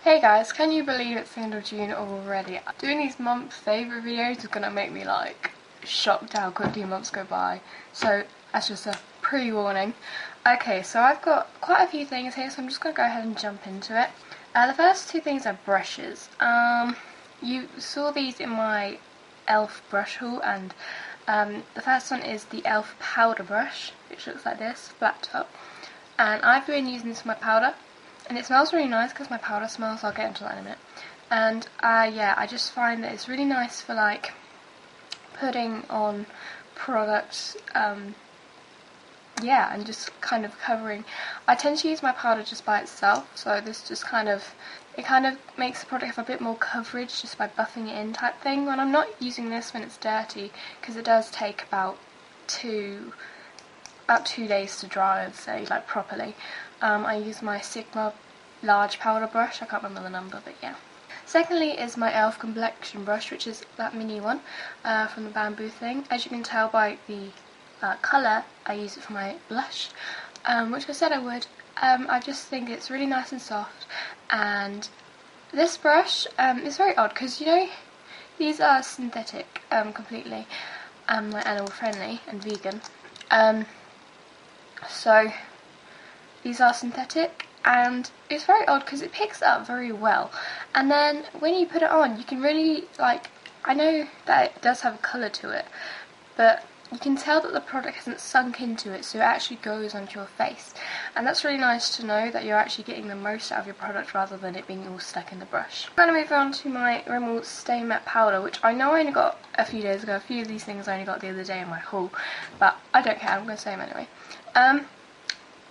Hey guys, can you believe it's the end of June already? Doing these month favourite videos is gonna make me like shocked how quickly months go by. So that's just a pre-warning. Okay, so I've got quite a few things here, so I'm just gonna go ahead and jump into it. The first two things are brushes. You saw these in my e.l.f. brush haul, and the first one is the e.l.f. powder brush, which looks like this, flat top. And I've been using this for my powder. And it smells really nice because my powder smells, so I'll get into that in a minute. And yeah, I just find that it's really nice for like putting on products, yeah, and just kind of covering. I tend to use my powder just by itself, so this just kind of makes the product have a bit more coverage just by buffing it in type thing. When I'm not using this when it's dirty, because it does take about 2 days to dry, I'd say, like properly. I use my Sigma large powder brush, I can't remember the number, but yeah. Secondly is my e.l.f. complexion brush, which is that mini one from the bamboo thing. As you can tell by the colour, I use it for my blush, which I said I would. I just think it's really nice and soft, and this brush is very odd because, you know, these are synthetic completely, like animal friendly and vegan. So these are synthetic, and it's very odd because it picks it up very well, and then when you put it on you can really, like, I know that it does have a colour to it, but you can tell that the product hasn't sunk into it, so it actually goes onto your face, and that's really nice to know that you're actually getting the most out of your product rather than it being all stuck in the brush. I'm going to move on to my Rimmel Stay Matte Powder, which I know I only got a few days ago. A few of these things I only got the other day in my haul, but I don't care, I'm going to say them anyway.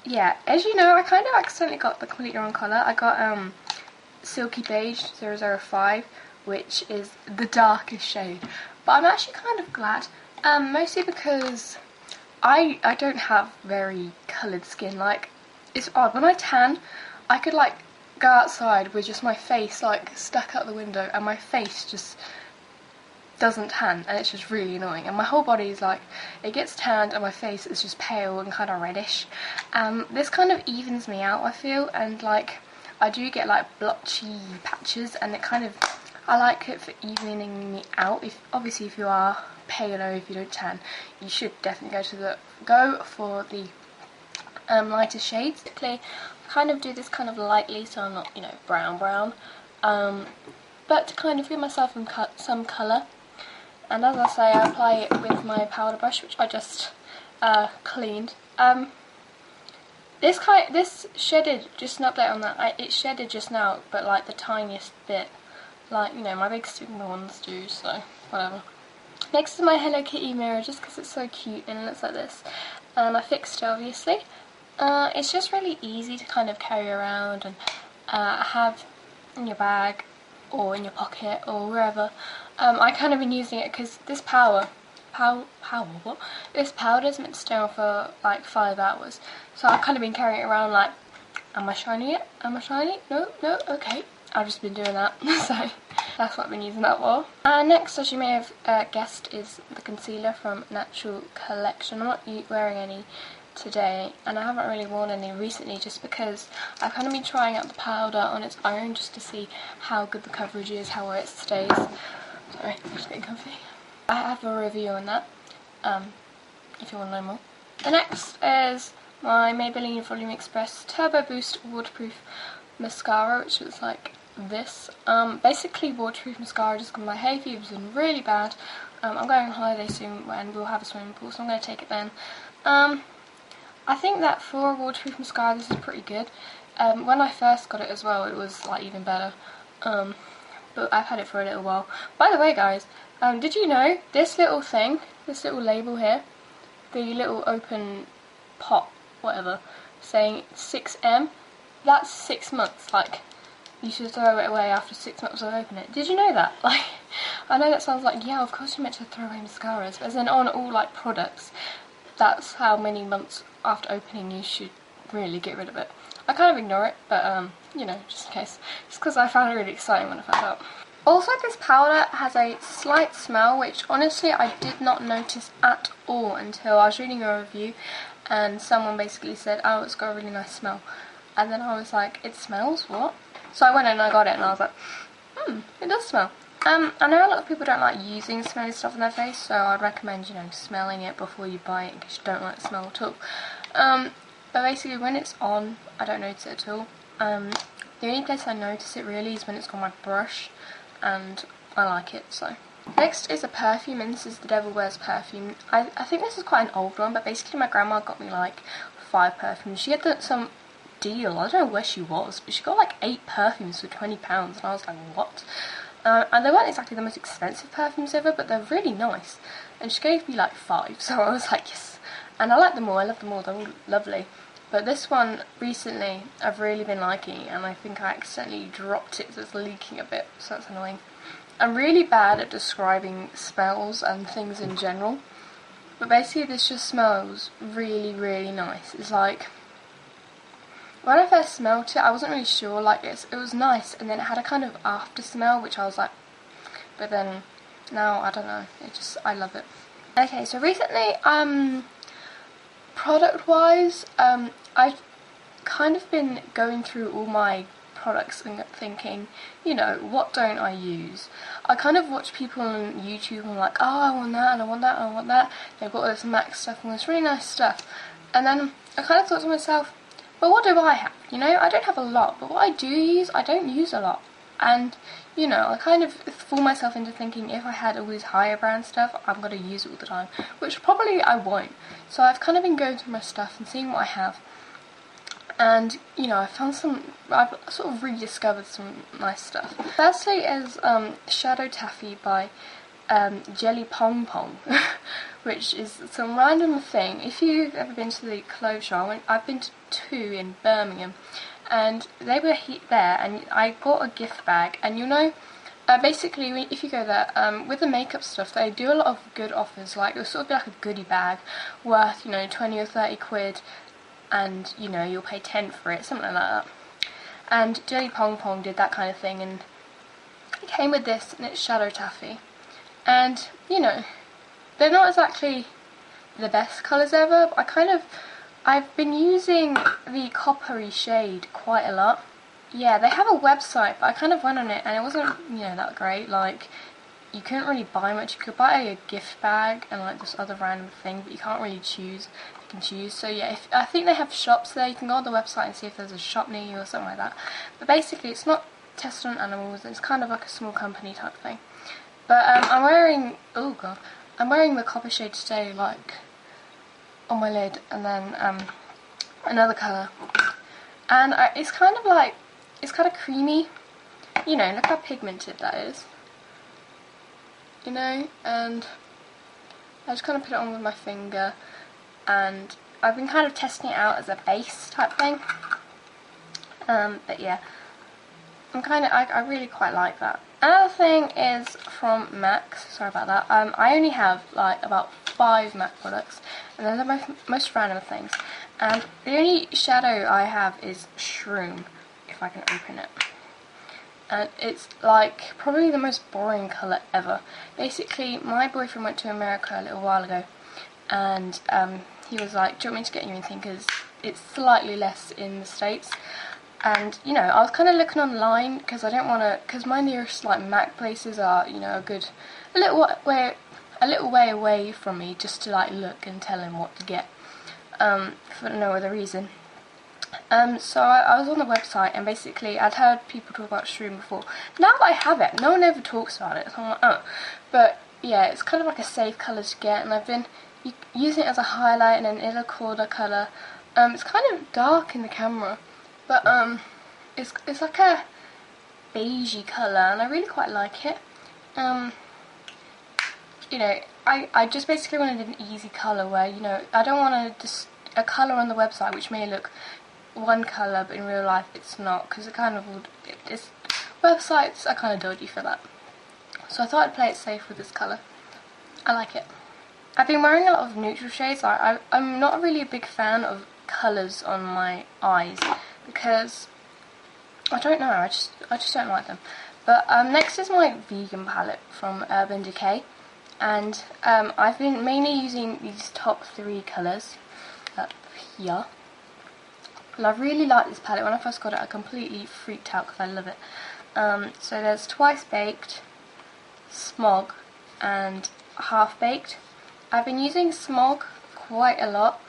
Yeah, as you know, I kind of accidentally got the completely wrong colour. I got Silky Beige 005, which is the darkest shade. But I'm actually kind of glad, mostly because I don't have very coloured skin. Like, it's odd, when I tan, I could like go outside with just my face like stuck out the window, and my face just doesn't tan, and it's just really annoying, and my whole body is like, it gets tanned and my face is just pale and kind of reddish. This kind of evens me out, I feel, and like I do get like blotchy patches, and it kind of, I like it for evening me out. Obviously if you are pale or if you don't tan, you should definitely go for the lighter shades. I kind of do this kind of lightly, so I'm not, you know, brown, but to kind of give myself some colour. And as I say, I apply it with my powder brush, which I just cleaned. This shedded, just an update on that, it shedded just now, but like the tiniest bit. Like, you know, my big Sigma ones do, so whatever. Next is my Hello Kitty mirror, just because it's so cute and it looks like this. And I fixed it, obviously. It's just really easy to kind of carry around and have in your bag or in your pocket or wherever. I kind of been using it because this this powder's meant to stay on for like 5 hours, so I've kind of been carrying it around like, am I shiny yet? Am I shiny? No, okay. I've just been doing that, so that's what I've been using that for. Next, as you may have guessed, is the concealer from Natural Collection. I'm not wearing any today, and I haven't really worn any recently just because I've kind of been trying out the powder on its own just to see how good the coverage is, how well it stays. Sorry, I'm just getting comfy. I have a review on that, if you want to know more. The next is my Maybelline Volume Express Turbo Boost Waterproof Mascara, which is like this. Basically waterproof mascara just because my hay fever's been really bad. I'm going on holiday soon and we'll have a swimming pool, so I'm going to take it then. I think that for a waterproof mascara this is pretty good. When I first got it as well, it was like even better. But I've had it for a little while. By the way guys, did you know this little thing, this little label here, the little open pot, whatever, saying 6M, that's 6 months, like, you should throw it away after 6 months of opening it. Did you know that? Like, I know that sounds like, yeah, of course you're meant to throw away mascaras, but then on all, like, products, that's how many months after opening you should really get rid of it. I kind of ignore it, but, you know, just in case. Just because I found it really exciting when I found out. Also, this powder has a slight smell, which honestly I did not notice at all until I was reading a review and someone basically said, oh, it's got a really nice smell. And then I was like, it smells? What? So I went in and I got it and I was like, it does smell. I know a lot of people don't like using smelly stuff on their face, so I'd recommend, you know, smelling it before you buy it in case you don't like the smell at all. But basically when it's on, I don't notice it at all. The only place I notice it really is when it's on my brush, and I like it, so. Next is a perfume, and this is the Devil Wears perfume. I think this is quite an old one, but basically my grandma got me like 5 perfumes. She had some deal, I don't know where she was, but she got like 8 perfumes for £20, and I was like, what? And they weren't exactly the most expensive perfumes ever, but they're really nice. And she gave me like 5, so I was like, yes. And I like them all, I love them all, they're all lovely. But this one, recently, I've really been liking, and I think I accidentally dropped it, so it's leaking a bit, so that's annoying. I'm really bad at describing smells and things in general, but basically this just smells really, really nice. It's like, when I first smelled it, I wasn't really sure, like it was nice, and then it had a kind of after smell, which I was like, but then, now, I don't know, I love it. Okay, so recently, product-wise, I've kind of been going through all my products and thinking, you know, what don't I use? I kind of watch people on YouTube and I'm like, oh, I want that, and I want that, and I want that. They've got all this MAC stuff and this really nice stuff. And then I kind of thought to myself, well, what do I have? You know, I don't have a lot, but what I do use, I don't use a lot. And, you know, I kind of fool myself into thinking if I had all these higher brand stuff, I'm going to use it all the time, which probably I won't. So I've kind of been going through my stuff and seeing what I have. And, you know, I've sort of rediscovered some nice stuff. Firstly is Shadow Taffy by Jelly Pong Pong, which is some random thing. If you've ever been to the clothes show, I've been to 2 in Birmingham, and they were there, and I got a gift bag, and you know, basically if you go there, with the makeup stuff, they do a lot of good offers, like it'll sort of be like a goodie bag worth, you know, 20 or 30 quid, and, you know, you'll pay 10 for it, something like that. And Jelly Pong Pong did that kind of thing, and it came with this, and it's Shadow Taffy. And, you know, they're not exactly the best colours ever, but I've been using the coppery shade quite a lot. Yeah, they have a website, but I kind of went on it, and it wasn't, you know, that great. Like, you couldn't really buy much. You could buy a gift bag and like this other random thing, but you can't really choose. You can choose. So yeah, I think they have shops there. You can go on the website and see if there's a shop near you or something like that. But basically, it's not tested on animals. It's kind of like a small company type thing. But I'm wearing the copper shade today, like on my lid, and then another colour, and it's kind of creamy. You know, look how pigmented that is. You know, and I just kind of put it on with my finger, and I've been kind of testing it out as a base type thing. But yeah, I really quite like that. Another thing is from MAC. Sorry about that. I only have like about 5 MAC products, and they're the most random things. And the only shadow I have is Shroom, if I can open it. And it's like probably the most boring colour ever. Basically, my boyfriend went to America a little while ago, and he was like, do you want me to get you anything, because it's slightly less in the States. And, you know, I was kind of looking online, because I don't want to, because my nearest like MAC places are, you know, a little way away from me, just to like look and tell him what to get, for no other reason. So I was on the website, and basically I'd heard people talk about Shroom before. Now that I have it, no one ever talks about it, so I'm like, oh. But yeah, it's kind of like a safe colour to get, and I've been using it as a highlight and an inner corner colour. It's kind of dark in the camera, but it's like a beigey colour, and I really quite like it. You know, I just basically wanted an easy colour where, you know, I don't want to a colour on the website which may look one colour, but in real life it's not, because it kind of would. Websites are kind of dodgy for that. So I thought I'd play it safe with this colour. I like it. I've been wearing a lot of neutral shades. I'm not really a big fan of colours on my eyes, because I don't know, I just don't like them. But next is my vegan palette from Urban Decay, and I've been mainly using these top 3 colours up here. And I really like this palette. When I first got it, I completely freaked out because I love it. So there's Twice Baked, Smog, and Half Baked. I've been using Smog quite a lot,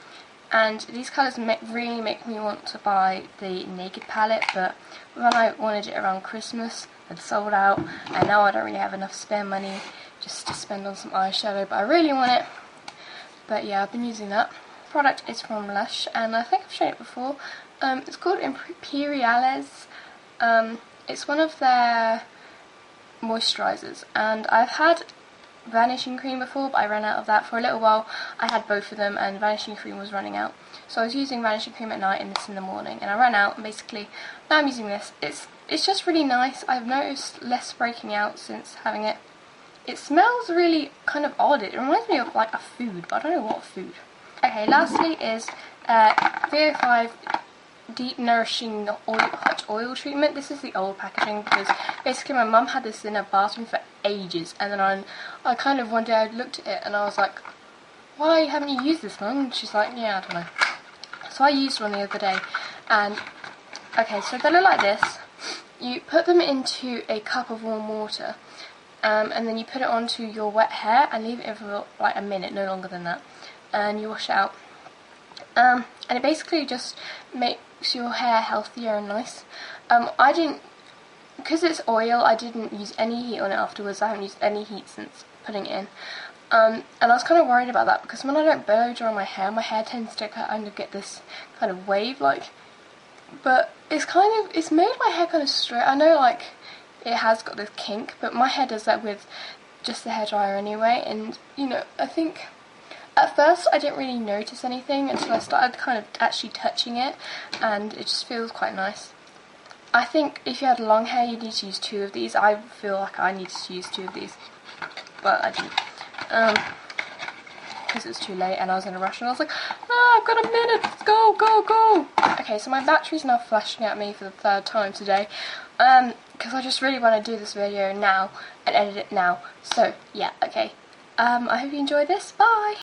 and these colours really make me want to buy the Naked palette, but when I wanted it around Christmas, it sold out, and now I don't really have enough spare money just to spend on some eyeshadow, but I really want it. But yeah, I've been using that. The product is from Lush, and I think I've shown it before. It's called Imperiales. It's one of their moisturisers, and I've had vanishing cream before, but I ran out of that. For a little while I had both of them, and vanishing cream was running out, so I was using vanishing cream at night and this in the morning, and I ran out, and basically now I'm using this. It's just really nice. I've noticed less breaking out since having it. It smells really kind of odd. It reminds me of like a food, but I don't know what food. Okay, lastly is VO5 Deep Nourishing Hot Oil Treatment. This is the old packaging because basically my mum had this in her bathroom for ages, and then I kind of one day I looked at it and I was like, why haven't you used this, Mum? And she's like, yeah, I don't know. So I used one the other day, and okay, so they look like this. You put them into a cup of warm water, and then you put it onto your wet hair and leave it for like a minute, no longer than that, and you wash it out. And it basically just makes your hair healthier and nice. I didn't, because it's oil, I didn't use any heat on it afterwards. I haven't used any heat since putting it in. And I was kind of worried about that because when I don't blow dry my hair tends to kind of get this kind of wave like. But it's made my hair kind of straight. I know like it has got this kink, but my hair does that with just the hairdryer anyway. And you know, I think at first I didn't really notice anything until I started kind of actually touching it, and it just feels quite nice. I think if you had long hair you need to use 2 of these. I feel like I needed to use 2 of these, but I didn't. Because it was too late and I was in a rush and I was like, I've got a minute, let's go, go, go. Okay, so my battery's now flashing at me for the 3rd time today, because I just really want to do this video now and edit it now. So yeah, okay. I hope you enjoyed this. Bye!